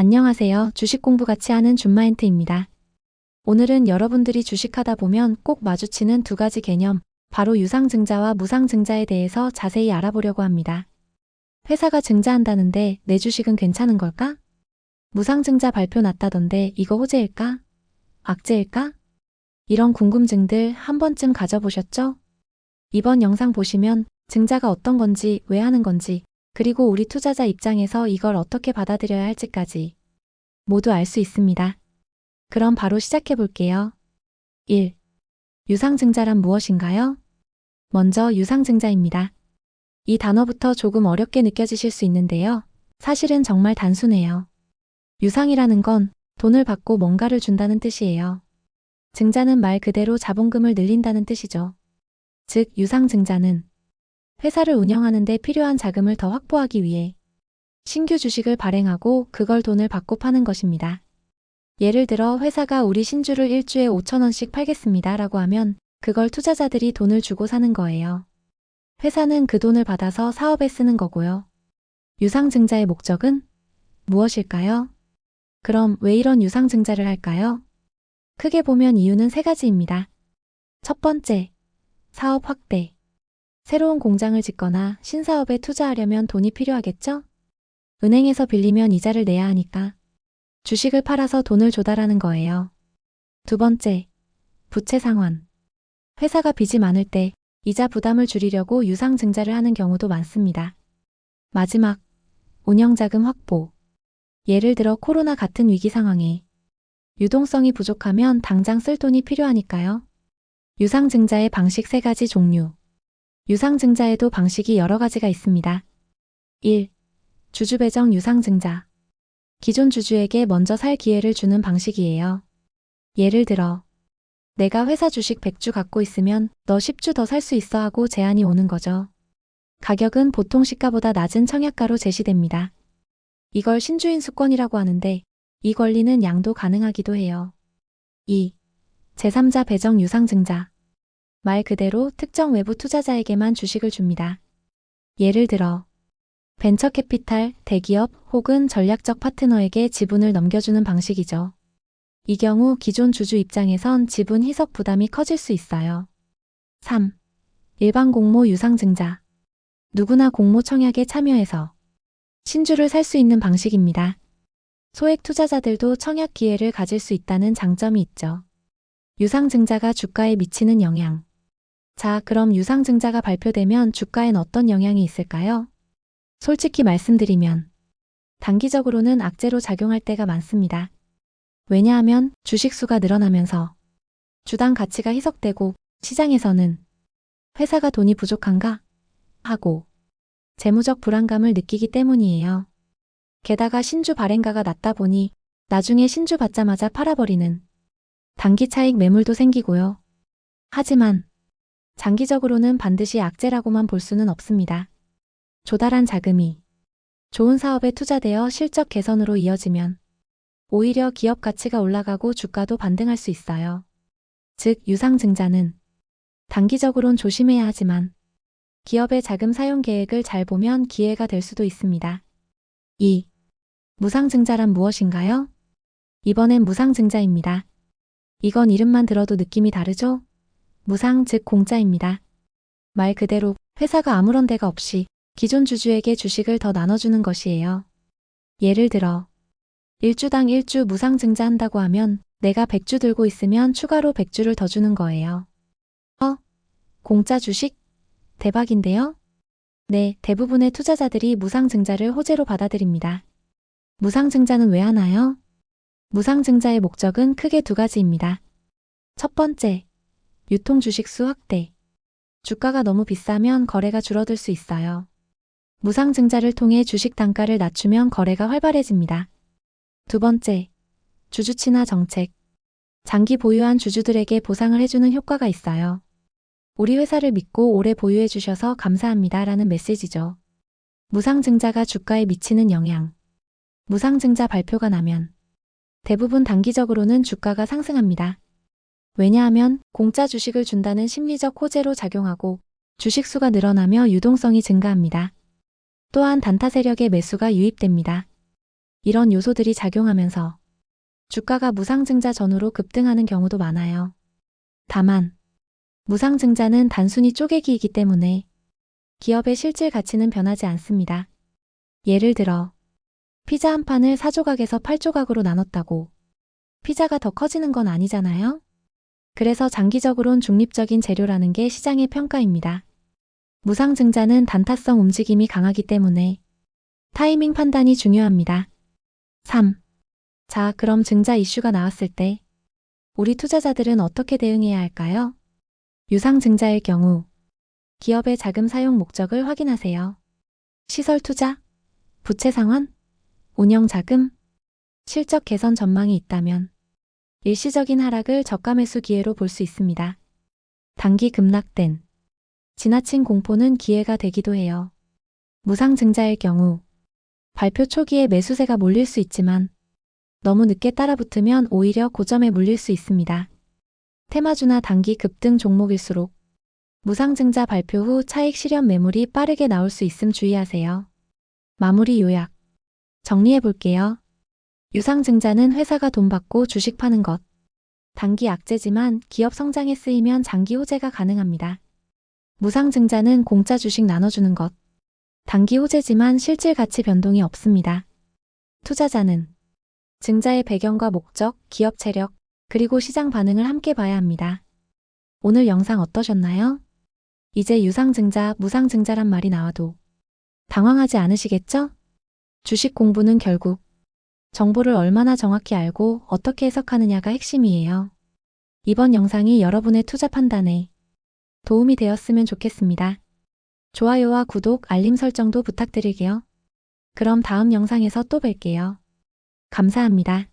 안녕하세요. 주식 공부 같이 하는 준마인트입니다. 오늘은 여러분들이 주식하다 보면 꼭 마주치는 두 가지 개념, 바로 유상증자와 무상증자에 대해서 자세히 알아보려고 합니다. 회사가 증자한다는데 내 주식은 괜찮은 걸까? 무상증자 발표 났다던데 이거 호재일까? 악재일까? 이런 궁금증들 한 번쯤 가져보셨죠? 이번 영상 보시면 증자가 어떤 건지, 왜 하는 건지, 그리고 우리 투자자 입장에서 이걸 어떻게 받아들여야 할지까지 모두 알 수 있습니다. 그럼 바로 시작해 볼게요. 1. 유상증자란 무엇인가요? 먼저 유상증자입니다. 이 단어부터 조금 어렵게 느껴지실 수 있는데요. 사실은 정말 단순해요. 유상이라는 건 돈을 받고 뭔가를 준다는 뜻이에요. 증자는 말 그대로 자본금을 늘린다는 뜻이죠. 즉, 유상증자는 회사를 운영하는 데 필요한 자금을 더 확보하기 위해 신규 주식을 발행하고 그걸 돈을 받고 파는 것입니다. 예를 들어 회사가 우리 신주를 1주에 5,000원씩 팔겠습니다 라고 하면 그걸 투자자들이 돈을 주고 사는 거예요. 회사는 그 돈을 받아서 사업에 쓰는 거고요. 유상증자의 목적은 무엇일까요? 그럼 왜 이런 유상증자를 할까요? 크게 보면 이유는 세 가지입니다. 첫 번째, 사업 확대. 새로운 공장을 짓거나 신사업에 투자하려면 돈이 필요하겠죠? 은행에서 빌리면 이자를 내야 하니까 주식을 팔아서 돈을 조달하는 거예요. 두 번째, 부채 상환. 회사가 빚이 많을 때 이자 부담을 줄이려고 유상증자를 하는 경우도 많습니다. 마지막, 운영자금 확보. 예를 들어 코로나 같은 위기 상황에 유동성이 부족하면 당장 쓸 돈이 필요하니까요. 유상증자의 방식 세 가지 종류. 유상증자에도 방식이 여러 가지가 있습니다. 1. 주주배정 유상증자. 기존 주주에게 먼저 살 기회를 주는 방식이에요. 예를 들어 내가 회사 주식 100주 갖고 있으면 너 10주 더 살 수 있어 하고 제안이 오는 거죠. 가격은 보통 시가보다 낮은 청약가로 제시됩니다. 이걸 신주인 수권이라고 하는데 이 권리는 양도 가능하기도 해요. 2. 제3자 배정 유상증자. 말 그대로 특정 외부 투자자에게만 주식을 줍니다. 예를 들어 벤처캐피탈, 대기업 혹은 전략적 파트너에게 지분을 넘겨주는 방식이죠. 이 경우 기존 주주 입장에선 지분 희석 부담이 커질 수 있어요. 3. 일반 공모 유상증자. 누구나 공모 청약에 참여해서 신주를 살 수 있는 방식입니다. 소액 투자자들도 청약 기회를 가질 수 있다는 장점이 있죠. 유상증자가 주가에 미치는 영향. 자, 그럼 유상증자가 발표되면 주가엔 어떤 영향이 있을까요? 솔직히 말씀드리면 단기적으로는 악재로 작용할 때가 많습니다. 왜냐하면 주식 수가 늘어나면서 주당 가치가 희석되고 시장에서는 회사가 돈이 부족한가 하고 재무적 불안감을 느끼기 때문이에요. 게다가 신주 발행가가 낮다 보니 나중에 신주 받자마자 팔아버리는 단기 차익 매물도 생기고요. 하지만 장기적으로는 반드시 악재라고만 볼 수는 없습니다. 조달한 자금이 좋은 사업에 투자되어 실적 개선으로 이어지면 오히려 기업 가치가 올라가고 주가도 반등할 수 있어요. 즉, 유상증자는 단기적으론 조심해야 하지만 기업의 자금 사용 계획을 잘 보면 기회가 될 수도 있습니다. 2. 무상증자란 무엇인가요? 이번엔 무상증자입니다. 이건 이름만 들어도 느낌이 다르죠? 무상 즉 공짜입니다. 말 그대로 회사가 아무런 대가 없이 기존 주주에게 주식을 더 나눠주는 것이에요. 예를 들어 1주당 1주 무상증자 한다고 하면 내가 100주 들고 있으면 추가로 100주를 더 주는 거예요. 공짜 주식? 대박인데요? 네, 대부분의 투자자들이 무상증자를 호재로 받아들입니다. 무상증자는 왜 하나요? 무상증자의 목적은 크게 두 가지입니다. 첫 번째, 유통 주식수 확대. 주가가 너무 비싸면 거래가 줄어들 수 있어요. 무상증자를 통해 주식 단가를 낮추면 거래가 활발해집니다. 두 번째, 주주 친화 정책. 장기 보유한 주주들에게 보상을 해주는 효과가 있어요. 우리 회사를 믿고 오래 보유해 주셔서 감사합니다 라는 메시지죠. 무상증자가 주가에 미치는 영향. 무상증자 발표가 나면 대부분 단기적으로는 주가가 상승합니다. 왜냐하면 공짜 주식을 준다는 심리적 호재로 작용하고 주식 수가 늘어나며 유동성이 증가합니다. 또한 단타 세력의 매수가 유입됩니다. 이런 요소들이 작용하면서 주가가 무상증자 전후로 급등하는 경우도 많아요. 다만 무상증자는 단순히 쪼개기이기 때문에 기업의 실질 가치는 변하지 않습니다. 예를 들어 피자 한 판을 4조각에서 8조각으로 나눴다고 피자가 더 커지는 건 아니잖아요? 그래서 장기적으론 중립적인 재료라는 게 시장의 평가입니다. 무상증자는 단타성 움직임이 강하기 때문에 타이밍 판단이 중요합니다. 3. 자, 그럼 증자 이슈가 나왔을 때 우리 투자자들은 어떻게 대응해야 할까요? 유상증자일 경우 기업의 자금 사용 목적을 확인하세요. 시설 투자, 부채 상환, 운영 자금, 실적 개선 전망이 있다면 일시적인 하락을 저가 매수 기회로 볼 수 있습니다. 단기 급락된 지나친 공포는 기회가 되기도 해요. 무상증자일 경우 발표 초기에 매수세가 몰릴 수 있지만 너무 늦게 따라붙으면 오히려 고점에 물릴 수 있습니다. 테마주나 단기 급등 종목일수록 무상증자 발표 후 차익 실현 매물이 빠르게 나올 수 있음 주의하세요. 마무리 요약. 정리해 볼게요. 유상증자는 회사가 돈 받고 주식 파는 것. 단기 악재지만 기업 성장에 쓰이면 장기 호재가 가능합니다. 무상증자는 공짜 주식 나눠주는 것. 단기 호재지만 실질 가치 변동이 없습니다. 투자자는 증자의 배경과 목적, 기업 체력, 그리고 시장 반응을 함께 봐야 합니다. 오늘 영상 어떠셨나요? 이제 유상증자, 무상증자란 말이 나와도 당황하지 않으시겠죠? 주식 공부는 결국 정보를 얼마나 정확히 알고 어떻게 해석하느냐가 핵심이에요. 이번 영상이 여러분의 투자 판단에 도움이 되었으면 좋겠습니다. 좋아요와 구독, 알림 설정도 부탁드릴게요. 그럼 다음 영상에서 또 뵐게요. 감사합니다.